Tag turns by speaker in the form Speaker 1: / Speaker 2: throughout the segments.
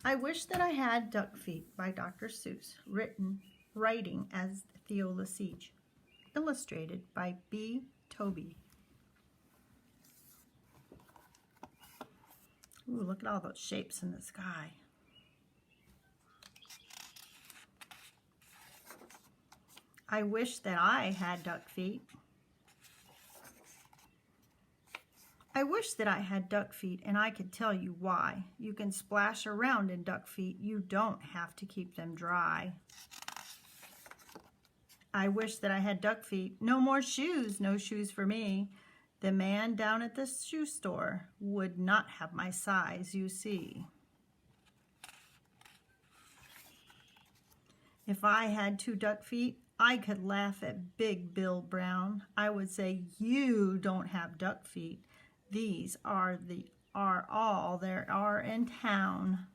Speaker 1: I Wish That I Had Duck Feet by Dr. Seuss, writing as Theo Lesage, illustrated by B. Toby. Ooh, look at all those shapes in the sky. I wish that I had duck feet. I wish that I had duck feet and I could tell you why. You can splash around in duck feet. You don't have to keep them dry. I wish that I had duck feet. No more shoes, no shoes for me. The man down at the shoe store would not have my size, you see. If I had 2 duck feet, I could laugh at Big Bill Brown. I would say, you don't have duck feet. These are all there are in town.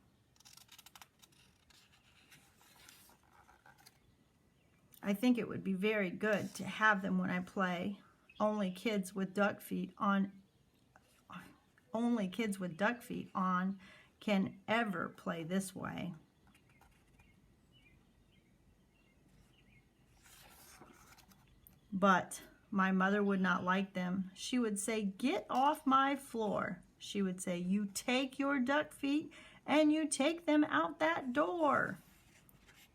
Speaker 1: I think it would be very good to have them when I play. Only kids with duck feet on can ever play this way. But my mother would not like them. She would say, "Get off my floor." She would say, "You take your duck feet and you take them out that door.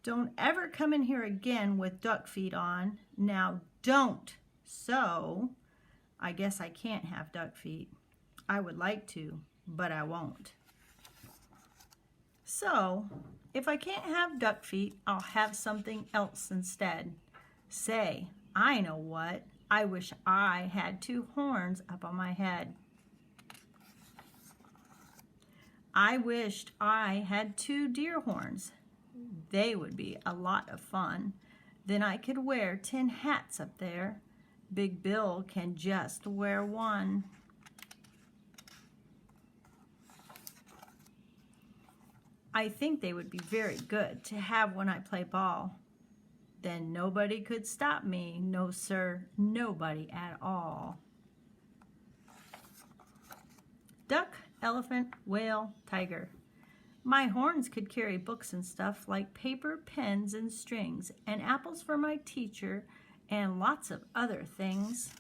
Speaker 1: Don't ever come in here again with duck feet on. Now don't." So I guess I can't have duck feet. I would like to, but I won't. So if I can't have duck feet, I'll have something else instead. Say, I know what. I wish I had 2 horns up on my head. I wished I had 2 deer horns. They would be a lot of fun. Then I could wear 10 hats up there. Big Bill can just wear 1. I think they would be very good to have when I play ball. Then nobody could stop me. No, sir, nobody at all. Duck, elephant, whale, tiger. My horns could carry books and stuff like paper, pens, and strings, and apples for my teacher, and lots of other things.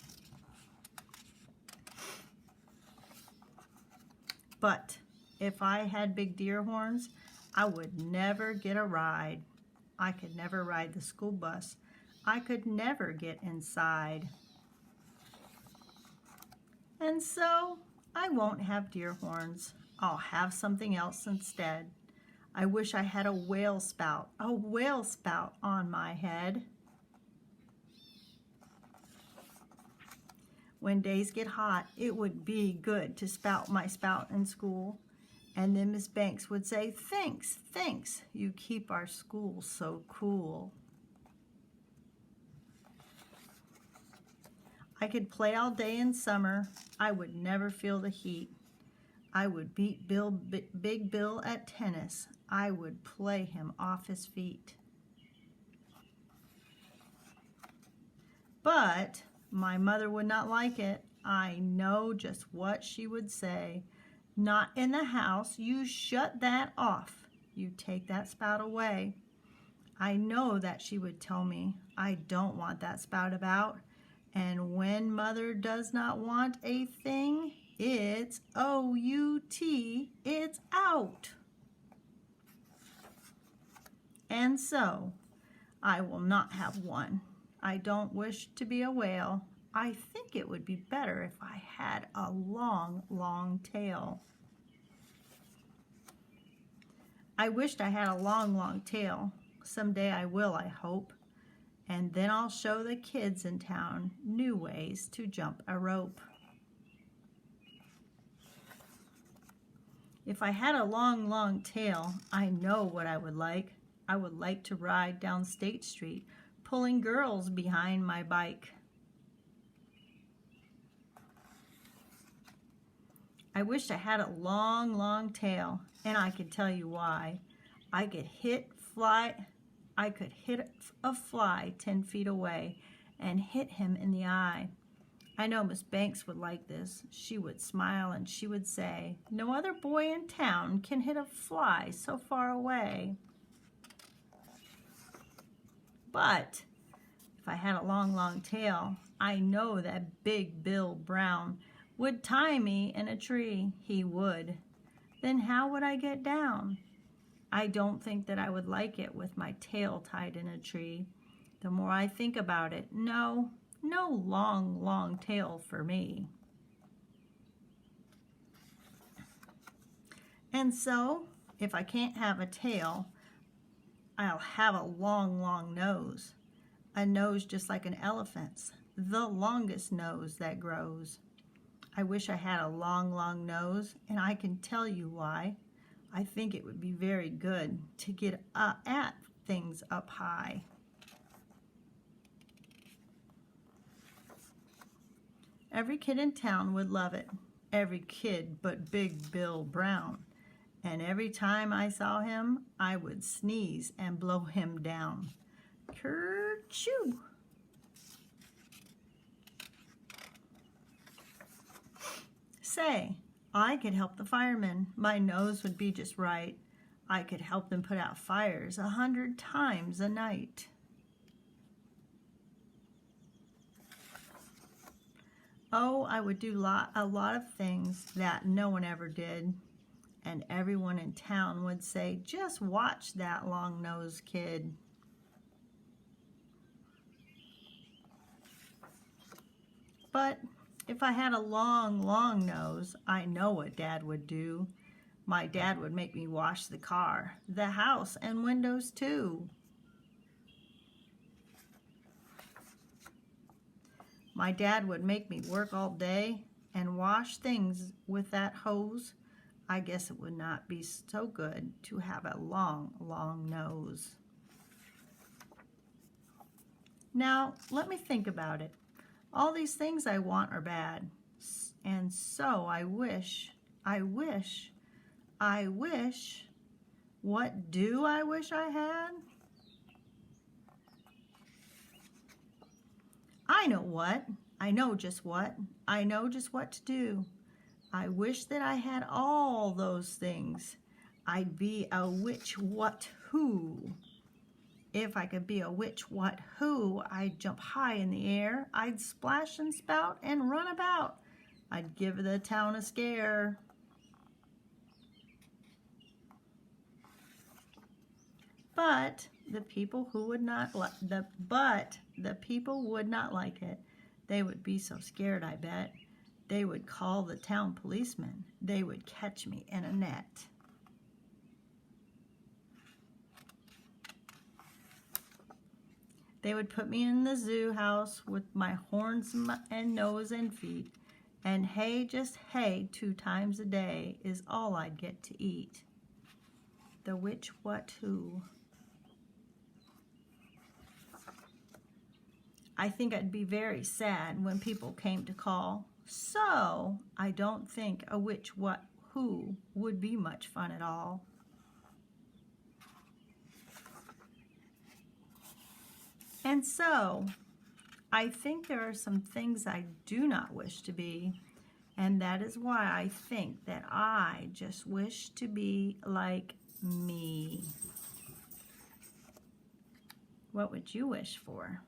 Speaker 1: But if I had big deer horns, I would never get a ride. I could never ride the school bus. I could never get inside. And so I won't have deer horns. I'll have something else instead. I wish I had a whale spout on my head. When days get hot, it would be good to spout my spout in school. And then Miss Banks would say, "Thanks, thanks, you keep our school so cool." I could play all day in summer. I would never feel the heat. I would beat Big Bill at tennis. I would play him off his feet. But my mother would not like it. I know just what she would say. "Not in the house. You shut that off. You take that spout away." I know that she would tell me. I don't want that spout about. And when mother does not want a thing, it's O-U-T, it's out. And so I will not have one. I don't wish to be a whale. I think it would be better if I had a long, long tail. I wished I had a long, long tail. Someday I will, I hope. And then I'll show the kids in town new ways to jump a rope. If I had a long, long tail, I know what I would like. I would like to ride down State Street, pulling girls behind my bike. I wish I had a long, long tail, and I could tell you why. I could hit a fly 10 feet away and hit him in the eye. I know Miss Banks would like this. She would smile and she would say, "No other boy in town can hit a fly so far away." But if I had a long, long tail, I know that Big Bill Brown would tie me in a tree. He would. Then how would I get down? I don't think that I would like it with my tail tied in a tree. The more I think about it, no long, long tail for me. And so, if I can't have a tail, I'll have a long, long nose. A nose just like an elephant's, the longest nose that grows. I wish I had a long, long nose, and I can tell you why. I think it would be very good to get at things up high. Every kid in town would love it. Every kid but Big Bill Brown. And every time I saw him, I would sneeze and blow him down. Kerchoo! Say, I could help the firemen. My nose would be just right. I could help them put out fires 100 times a night. Oh, I would do a lot of things that no one ever did. And everyone in town would say, "Just watch that long-nosed kid." But if I had a long, long nose, I know what Dad would do. My dad would make me wash the car, the house, and windows too. My dad would make me work all day and wash things with that hose. I guess it would not be so good to have a long, long nose. Now, let me think about it. All these things I want are bad. And so I wish, what do I wish I had? I know what. I know just what. I know just what to do. I wish that I had all those things. I'd be a witch what who. If I could be a witch what who, I'd jump high in the air. I'd splash and spout and run about. I'd give the town a scare. But the people would not like it. They would be so scared, I bet. They would call the town policeman. They would catch me in a net. They would put me in the zoo house with my horns and nose and feet. And hay, just hay, 2 times a day is all I'd get to eat. The witch what who. I think I'd be very sad when people came to call. So I don't think a witch what who would be much fun at all. And so I think there are some things I do not wish to be, and that is why I think that I just wish to be like me. What would you wish for?